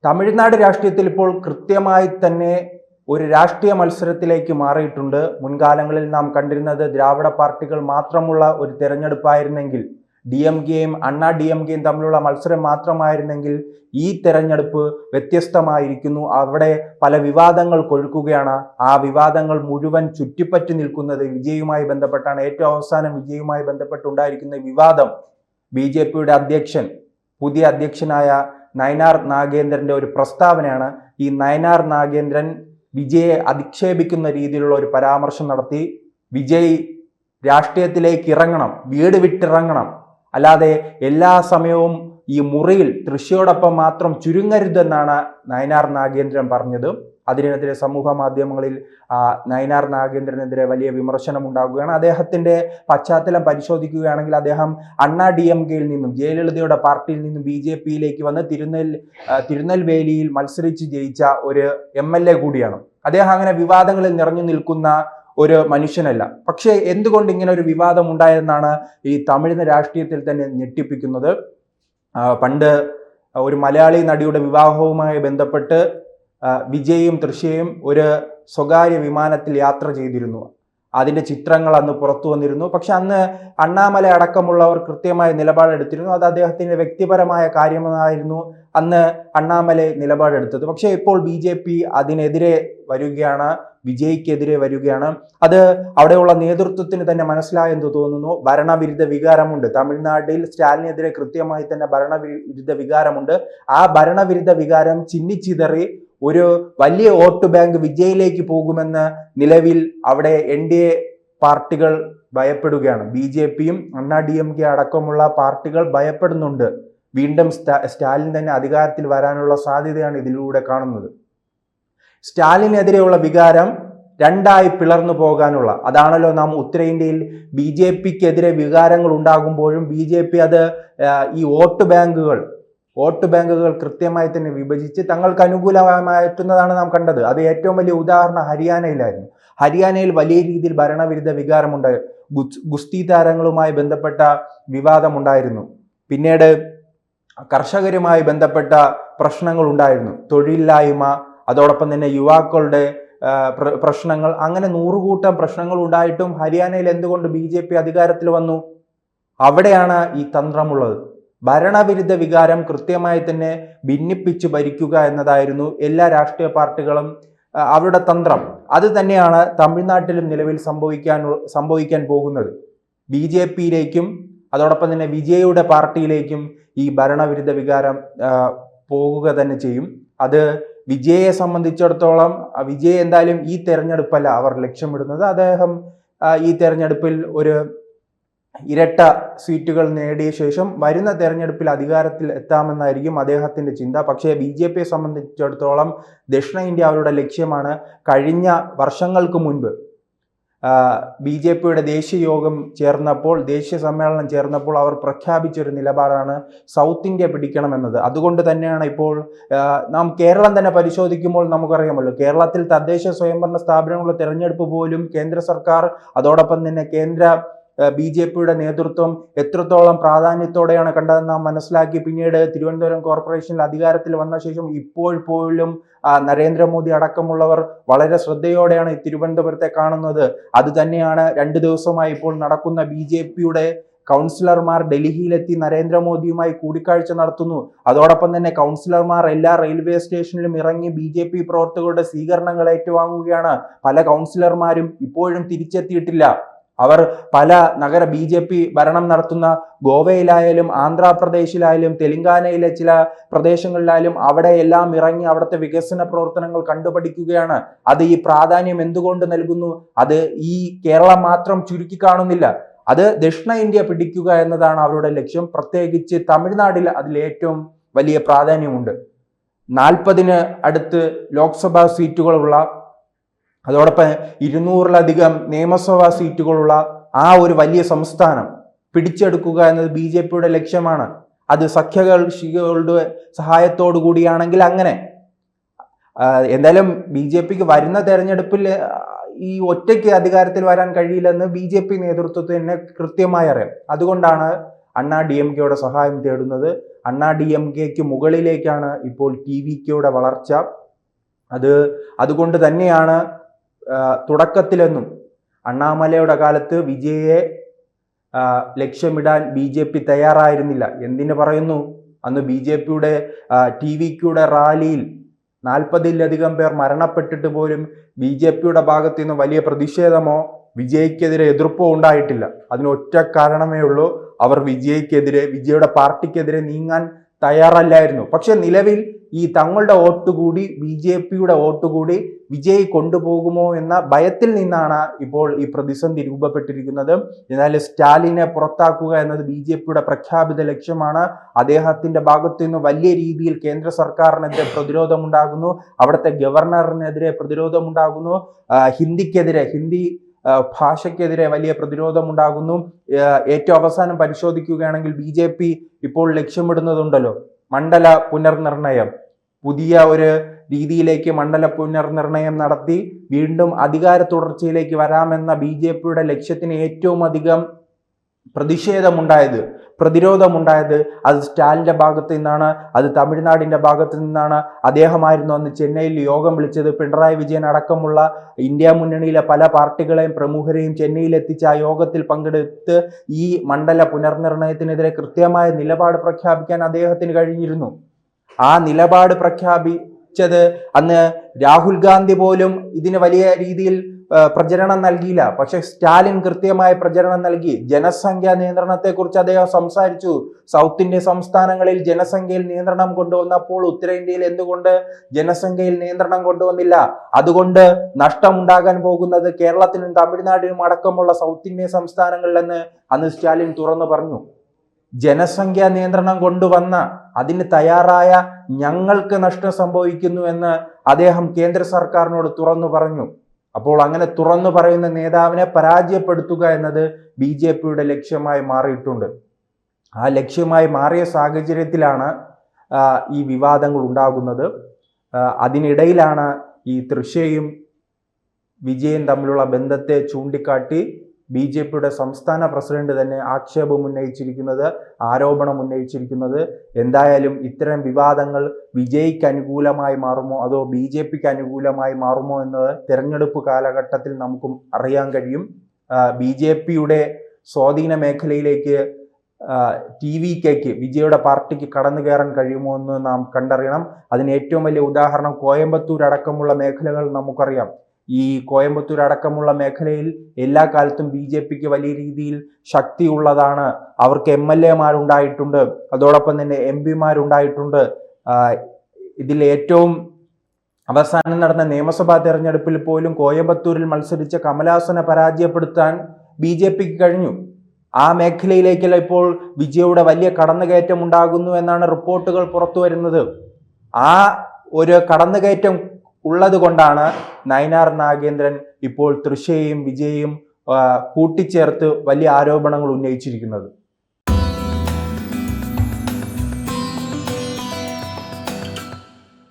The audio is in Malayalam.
തമിഴ്നാട് രാഷ്ട്രീയത്തിൽ ഇപ്പോൾ കൃത്യമായി തന്നെ ഒരു രാഷ്ട്രീയ മത്സരത്തിലേക്ക് മാറിയിട്ടുണ്ട്. മുൻകാലങ്ങളിൽ നാം കണ്ടിരുന്നത് ദ്രാവിഡ പാർട്ടികൾ മാത്രമുള്ള ഒരു തെരഞ്ഞെടുപ്പായിരുന്നെങ്കിൽ, DMKയും അണ്ണാ DMKയും തമ്മിലുള്ള മത്സരം മാത്രമായിരുന്നെങ്കിൽ ഈ തെരഞ്ഞെടുപ്പ് വ്യത്യസ്തമായിരിക്കുന്നു. അവിടെ പല വിവാദങ്ങൾ കൊഴുക്കുകയാണ്. ആ വിവാദങ്ങൾ മുഴുവൻ ചുറ്റിപ്പറ്റി നിൽക്കുന്നത് വിജയുമായി ബന്ധപ്പെട്ടാണ്. ഏറ്റവും അവസാനം വിജയുമായി ബന്ധപ്പെട്ടുണ്ടായിരിക്കുന്ന വിവാദം BJPയുടെ അധ്യക്ഷൻ, പുതിയ അധ്യക്ഷനായ നയനാർ നാഗേന്ദ്രന്റെ ഒരു പ്രസ്താവനയാണ്. ഈ നയനാർ നാഗേന്ദ്രൻ വിജയെ അധിക്ഷേപിക്കുന്ന രീതിയിലുള്ള ഒരു പരാമർശം നടത്തി. വിജയ് രാഷ്ട്രീയത്തിലേക്ക് ഇറങ്ങണം, വീട് വിട്ടിറങ്ങണം, അല്ലാതെ എല്ലാ സമയവും ഈ മുറിയിൽ തൃശ്ശിയോടൊപ്പം മാത്രം ചുരുങ്ങരുതെന്നാണ് നയനാർ നാഗേന്ദ്രൻ പറഞ്ഞത്. അതിനെതിരെ സമൂഹ മാധ്യമങ്ങളിൽ നയനാർ നാഗേന്ദ്രനെതിരെ വലിയ വിമർശനം ഉണ്ടാകുകയാണ്. അദ്ദേഹത്തിന്റെ പശ്ചാത്തലം പരിശോധിക്കുകയാണെങ്കിൽ അദ്ദേഹം അണ്ണാ DMKയിൽ നിന്നും, ജയലളിതയുടെ പാർട്ടിയിൽ നിന്നും BJPയിലേക്ക് വന്ന് തിരുനെൽവേലിയിൽ മത്സരിച്ച് ജയിച്ച ഒരു MLA കൂടിയാണ്. അദ്ദേഹം അങ്ങനെ വിവാദങ്ങളിൽ നിറഞ്ഞു നിൽക്കുന്ന ഒരു മനുഷ്യനല്ല. പക്ഷേ എന്തുകൊണ്ട് ഇങ്ങനെ ഒരു വിവാദം ഉണ്ടായെന്നാണ് ഈ തമിഴ് രാഷ്ട്രീയത്തിൽ തന്നെ ഞെട്ടിപ്പിക്കുന്നത്. പണ്ട് ഒരു മലയാളി നടിയുടെ വിവാഹവുമായി ബന്ധപ്പെട്ട് വിജയും തൃശ്ശയും ഒരു സ്വകാര്യ വിമാനത്തിൽ യാത്ര ചെയ്തിരുന്നു. അതിൻ്റെ ചിത്രങ്ങൾ അന്ന് പുറത്തു വന്നിരുന്നു. പക്ഷെ അന്ന് അണ്ണാമല അടക്കമുള്ളവർ കൃത്യമായ നിലപാടെടുത്തിരുന്നു. അത് അദ്ദേഹത്തിൻ്റെ വ്യക്തിപരമായ കാര്യമെന്നായിരുന്നു അന്ന് അണ്ണാമല നിലപാടെടുത്തത്. പക്ഷേ ഇപ്പോൾ BJP അതിനെതിരെ വരികയാണ്, വിജയ്ക്കെതിരെ വരികയാണ്. അത് അവിടെയുള്ള നേതൃത്വത്തിന് തന്നെ മനസ്സിലായെന്ന് തോന്നുന്നു. ഭരണവിരുദ്ധ വികാരമുണ്ട് തമിഴ്നാട്ടിൽ. സ്റ്റാലിനെതിരെ കൃത്യമായി തന്നെ ഭരണവിരുദ്ധ വികാരമുണ്ട്. ആ ഭരണവിരുദ്ധ വികാരം ചിന്നിച്ചിതറി ഒരു വലിയ വോട്ട് ബാങ്ക് വിജയിലേക്ക് പോകുമെന്ന് നിലവിൽ അവിടെ NDA പാർട്ടികൾ ഭയപ്പെടുകയാണ്. BJPയും അണ്ണാ DMK അടക്കമുള്ള പാർട്ടികൾ ഭയപ്പെടുന്നുണ്ട്. വീണ്ടും സ്റ്റാലിൻ തന്നെ അധികാരത്തിൽ വരാനുള്ള സാധ്യതയാണ് ഇതിലൂടെ കാണുന്നത്. സ്റ്റാലിനെതിരെയുള്ള വികാരം രണ്ടായി പിളർന്നു പോകാനുള്ള, അതാണല്ലോ നാം ഉത്തരേന്ത്യയിൽ BJPക്കെതിരെ വികാരങ്ങൾ ഉണ്ടാകുമ്പോഴും BJP അത് ഈ വോട്ട് ബാങ്കുകൾ കൃത്യമായി തന്നെ വിഭജിച്ച് തങ്ങൾക്ക് അനുകൂലമായി മാറ്റുന്നതാണ് നാം കണ്ടത്. അത് ഏറ്റവും വലിയ ഉദാഹരണം ഹരിയാനയിലായിരുന്നു. ഹരിയാനയിൽ വലിയ രീതിയിൽ ഭരണവിരുദ്ധ വികാരമുണ്ടായി. ഗുസ്തി താരങ്ങളുമായി ബന്ധപ്പെട്ട വിവാദമുണ്ടായിരുന്നു. പിന്നീട് കർഷകരുമായി ബന്ധപ്പെട്ട പ്രശ്നങ്ങൾ ഉണ്ടായിരുന്നു. തൊഴിലില്ലായ്മ, അതോടൊപ്പം തന്നെ യുവാക്കളുടെ പ്രശ്നങ്ങൾ, അങ്ങനെ 100 കൂട്ടം പ്രശ്നങ്ങൾ ഉണ്ടായിട്ടും ഹരിയാനയിൽ എന്തുകൊണ്ട് BJP അധികാരത്തിൽ വന്നു? അവിടെയാണ് ഈ തന്ത്രമുള്ളത്. ഭരണവിരുദ്ധ വികാരം കൃത്യമായി തന്നെ ഭിന്നിപ്പിച്ച് ഭരിക്കുക എന്നതായിരുന്നു എല്ലാ രാഷ്ട്രീയ പാർട്ടികളും അവരുടെ തന്ത്രം. അത് തന്നെയാണ് തമിഴ്നാട്ടിലും നിലവിൽ സംഭവിക്കാൻ പോകുന്നത്. BJPയിലേക്കും അതോടൊപ്പം തന്നെ വിജയുടെ പാർട്ടിയിലേക്കും ഈ ഭരണവിരുദ്ധ വികാരം പോകുക തന്നെ ചെയ്യും. അത് വിജയെ സംബന്ധിച്ചിടത്തോളം, വിജയ് എന്തായാലും ഈ തെരഞ്ഞെടുപ്പല്ല അവർ ലക്ഷ്യമിടുന്നത്. അദ്ദേഹം ഈ തെരഞ്ഞെടുപ്പിൽ ഒരു ഇരട്ട സീറ്റുകൾ നേടിയ ശേഷം വരുന്ന തെരഞ്ഞെടുപ്പിൽ അധികാരത്തിൽ എത്താമെന്നായിരിക്കും അദ്ദേഹത്തിന്റെ ചിന്ത. പക്ഷേ BJPയെ സംബന്ധിച്ചിടത്തോളം ദക്ഷിണേന്ത്യ അവരുടെ ലക്ഷ്യമാണ്. കഴിഞ്ഞ വർഷങ്ങൾക്ക് മുൻപ് BJPയുടെ ദേശീയ സമ്മേളനം ചേർന്നപ്പോൾ അവർ പ്രഖ്യാപിച്ചൊരു നിലപാടാണ് സൗത്ത് ഇന്ത്യ പിടിക്കണമെന്നത്. അതുകൊണ്ട് തന്നെയാണ് ഇപ്പോൾ നാം കേരളം തന്നെ പരിശോധിക്കുമ്പോൾ നമുക്കറിയാമല്ലോ, കേരളത്തിൽ തദ്ദേശ സ്വയംഭരണ സ്ഥാപനങ്ങളുടെ തെരഞ്ഞെടുപ്പ് പോലും കേന്ദ്ര സർക്കാർ അതോടൊപ്പം തന്നെ കേന്ദ്ര BJPയുടെ നേതൃത്വം എത്രത്തോളം പ്രാധാന്യത്തോടെയാണ് കണ്ടതെന്ന് നാം മനസ്സിലാക്കി. പിന്നീട് തിരുവനന്തപുരം കോർപ്പറേഷനിൽ അധികാരത്തിൽ വന്ന ശേഷം ഇപ്പോൾ പോലും നരേന്ദ്രമോദി അടക്കമുള്ളവർ വളരെ ശ്രദ്ധയോടെയാണ് തിരുവനന്തപുരത്തെ കാണുന്നത്. അത് തന്നെയാണ് 2 ദിവസമായി ഇപ്പോൾ നടക്കുന്ന BJPയുടെ കൗൺസിലർമാർ ഡൽഹിയിലെത്തി നരേന്ദ്രമോദിയുമായി കൂടിക്കാഴ്ച നടത്തുന്നു. അതോടൊപ്പം തന്നെ കൗൺസിലർമാർ എല്ലാ റെയിൽവേ സ്റ്റേഷനിലും ഇറങ്ങി BJP പ്രവർത്തകരുടെ സ്വീകരണങ്ങൾ ഏറ്റുവാങ്ങുകയാണ്. പല കൗൺസിലർമാരും ഇപ്പോഴും തിരിച്ചെത്തിയിട്ടില്ല. അവർ പല നഗര BJP ഭരണം നടത്തുന്ന ഗോവയിലായാലും ആന്ധ്രാപ്രദേശിലായാലും തെലങ്കാനയിലെ ചില പ്രദേശങ്ങളിലായാലും അവിടെ എല്ലാം ഇറങ്ങി അവിടുത്തെ വികസന പ്രവർത്തനങ്ങൾ കണ്ടുപഠിക്കുകയാണ്. അത് ഈ പ്രാധാന്യം എന്തുകൊണ്ട് നൽകുന്നു? അത് ഈ കേരളം മാത്രം ചുരുക്കി കാണുന്നില്ല. അത് ദക്ഷിണേന്ത്യ പിടിക്കുക എന്നതാണ് അവരുടെ ലക്ഷ്യം. പ്രത്യേകിച്ച് തമിഴ്നാട്ടിൽ അതിൽ ഏറ്റവും വലിയ പ്രാധാന്യമുണ്ട്. 40-ന് അടുത്ത് ലോക്സഭാ സീറ്റുകളുള്ള, അതോടൊപ്പം 200-ലധികം നിയമസഭാ സീറ്റുകളുള്ള ആ ഒരു വലിയ സംസ്ഥാനം പിടിച്ചെടുക്കുക എന്നത് BJPയുടെ ലക്ഷ്യമാണ്. അത് സഖ്യകക്ഷികളുടെ സഹായത്തോടു കൂടിയാണെങ്കിൽ അങ്ങനെ. എന്തായാലും BJPക്ക് വരുന്ന തെരഞ്ഞെടുപ്പിൽ ഈ ഒറ്റയ്ക്ക് അധികാരത്തിൽ വരാൻ കഴിയില്ലെന്ന് BJP നേതൃത്വത്തിന് കൃത്യമായി അറിയാം. അതുകൊണ്ടാണ് അണ്ണാ DMKയുടെ സഹായം തേടുന്നത്. അണ്ണാ DMKക്ക് മുകളിലേക്കാണ് ഇപ്പോൾ TVKയുടെ വളർച്ച. അതുകൊണ്ട് തന്നെയാണ് തുടക്കത്തിലെന്നും അണ്ണാമലയുടെ കാലത്ത് വിജയെ ലക്ഷ്യമിടാൻ BJP തയ്യാറായിരുന്നില്ല. എന്തിനു പറയുന്നു, അന്ന് BJPയുടെ TVKയുടെ റാലിയിൽ 40-ലധികം പേർ മരണപ്പെട്ടിട്ട് പോലും BJPയുടെ ഭാഗത്തു നിന്ന് വലിയ പ്രതിഷേധമോ വിജയ്ക്കെതിരെ എതിർപ്പോ ഉണ്ടായിട്ടില്ല. അതിനൊറ്റ കാരണമേ ഉള്ളൂ, അവർ വിജയുടെ പാർട്ടിക്കെതിരെ നീങ്ങാൻ തയ്യാറല്ലായിരുന്നു. പക്ഷെ നിലവിൽ ഈ തങ്ങളുടെ വോട്ടുകൂടി BJPയുടെ വോട്ടുകൂടി വിജയ് കൊണ്ടുപോകുമോ എന്ന ഭയത്തിൽ നിന്നാണ് ഇപ്പോൾ ഈ പ്രതിസന്ധി രൂപപ്പെട്ടിരിക്കുന്നത്. എന്നാൽ സ്റ്റാലിനെ പുറത്താക്കുക എന്നത് BJPയുടെ പ്രഖ്യാപിത ലക്ഷ്യമാണ്. അദ്ദേഹത്തിന്റെ ഭാഗത്തു നിന്ന് വലിയ രീതിയിൽ കേന്ദ്ര സർക്കാരിനെതിരെ പ്രതിരോധമുണ്ടാകുന്നു, അവിടുത്തെ ഗവർണറിനെതിരെ പ്രതിരോധമുണ്ടാകുന്നു, ഹിന്ദി ഭാഷയ്ക്കെതിരെ വലിയ പ്രതിരോധമുണ്ടാകുന്നു. ഏറ്റവും അവസാനം പരിശോധിക്കുകയാണെങ്കിൽ BJP ഇപ്പോൾ ലക്ഷ്യമിടുന്നതുണ്ടല്ലോ മണ്ഡല പുനർനിർണയം, പുതിയ ഒരു രീതിയിലേക്ക് മണ്ഡല പുനർനിർണയം നടത്തി വീണ്ടും അധികാര തുടർച്ചയിലേക്ക് വരാമെന്ന BJPയുടെ ലക്ഷ്യത്തിന് ഏറ്റവും അധികം പ്രതിരോധമുണ്ടായത് അത് സ്റ്റാലിന്റെ ഭാഗത്ത് നിന്നാണ്, അത് തമിഴ്നാടിന്റെ ഭാഗത്ത് നിന്നാണ്. അദ്ദേഹമായിരുന്നു അന്ന് ചെന്നൈയിൽ യോഗം വിളിച്ചത്. പിണറായി വിജയൻ അടക്കമുള്ള ഇന്ത്യ മുന്നണിയിലെ പല പാർട്ടികളെയും പ്രമുഖരെയും ചെന്നൈയിൽ എത്തിച്ച് ആ യോഗത്തിൽ പങ്കെടുത്ത് ഈ മണ്ഡല പുനർനിർണയത്തിനെതിരെ കൃത്യമായ നിലപാട് പ്രഖ്യാപിക്കാൻ അദ്ദേഹത്തിന് കഴിഞ്ഞിരുന്നു. ആ നിലപാട് പ്രഖ്യാപിച്ചത് അന്ന് രാഹുൽ ഗാന്ധി പോലും ഇതിന് വലിയ രീതിയിൽ പ്രചരണം നൽകിയില്ല. പക്ഷെ സ്റ്റാലിൻ കൃത്യമായ പ്രചരണം നൽകി. ജനസംഖ്യാ നിയന്ത്രണത്തെക്കുറിച്ച് അദ്ദേഹം സംസാരിച്ചു. സൗത്ത് ഇന്ത്യൻ സംസ്ഥാനങ്ങളിൽ ജനസംഖ്യയിൽ നിയന്ത്രണം കൊണ്ടുവന്നപ്പോൾ ഉത്തരേന്ത്യയിൽ എന്തുകൊണ്ട് ജനസംഖ്യയിൽ നിയന്ത്രണം കൊണ്ടുവന്നില്ല? അതുകൊണ്ട് നഷ്ടമുണ്ടാകാൻ പോകുന്നത് കേരളത്തിനും തമിഴ്നാടിനും അടക്കമുള്ള സൗത്ത് ഇന്ത്യൻ സംസ്ഥാനങ്ങളിലെന്ന് അന്ന് സ്റ്റാലിൻ തുറന്നു പറഞ്ഞു. ജനസംഖ്യാ നിയന്ത്രണം കൊണ്ടുവന്ന അതിന് തയ്യാറായ ഞങ്ങൾക്ക് നഷ്ടം സംഭവിക്കുന്നു എന്ന് അദ്ദേഹം കേന്ദ്ര സർക്കാരിനോട് തുറന്നു പറഞ്ഞു. അപ്പോൾ അങ്ങനെ തുറന്നു പറയുന്ന നേതാവിനെ പരാജയപ്പെടുത്തുക എന്നത് BJPയുടെ ലക്ഷ്യമായി മാറിയിട്ടുണ്ട്. ആ ലക്ഷ്യമായി മാറിയ സാഹചര്യത്തിലാണ് ഈ വിവാദങ്ങൾ ഉണ്ടാകുന്നത്. അതിനിടയിലാണ് ഈ തൃശയും വിജയും തമ്മിലുള്ള ബന്ധത്തെ ചൂണ്ടിക്കാട്ടി BJPയുടെ സംസ്ഥാന പ്രസിഡന്റ് തന്നെ ആരോപണം ഉന്നയിച്ചിരിക്കുന്നത്. എന്തായാലും ഇത്തരം വിവാദങ്ങൾ വിജയ്ക്ക് അനുകൂലമായി മാറുമോ അതോ BJPക്ക് അനുകൂലമായി മാറുമോ എന്നത് തെരഞ്ഞെടുപ്പ് കാലഘട്ടത്തിൽ നമുക്കും അറിയാൻ കഴിയും. BJPയുടെ സ്വാധീന മേഖലയിലേക്ക് TVKക്ക് വിജയുടെ പാർട്ടിക്ക് കടന്നു കയറാൻ കഴിയുമോ എന്ന് നാം കണ്ടറിയണം. അതിന് ഏറ്റവും വലിയ ഉദാഹരണം കോയമ്പത്തൂർ അടക്കമുള്ള മേഖലകൾ നമുക്കറിയാം. ഈ കോയമ്പത്തൂർ അടക്കമുള്ള മേഖലയിൽ എല്ലാ കാലത്തും BJPക്ക് വലിയ രീതിയിൽ ശക്തിയുള്ളതാണ്. അവർക്ക് MLA-മാരുണ്ടായിട്ടുണ്ട്, അതോടൊപ്പം തന്നെ MP-മാരുണ്ടായിട്ടുണ്ട്. ഇതിൽ ഏറ്റവും അവസാനം നടന്ന നിയമസഭാ തെരഞ്ഞെടുപ്പിൽ പോലും കോയമ്പത്തൂരിൽ മത്സരിച്ച കമലഹാസനെ പരാജയപ്പെടുത്താൻ BJPക്ക് കഴിഞ്ഞു. ആ മേഖലയിലേക്കല്ല ഇപ്പോൾ വിജയുടെ വലിയ കടന്നുകയറ്റം ഉണ്ടാകുന്നു എന്നാണ് റിപ്പോർട്ടുകൾ പുറത്തു വരുന്നത്. ആ ഒരു കടന്നുകയറ്റം ഉള്ളത് കൊണ്ടാണ് നയനാർ നാഗേന്ദ്രൻ ഇപ്പോൾ തൃശയെയും വിജയെയും കൂട്ടിച്ചേർത്ത് വലിയ ആരോപണങ്ങൾ ഉന്നയിച്ചിരിക്കുന്നത്.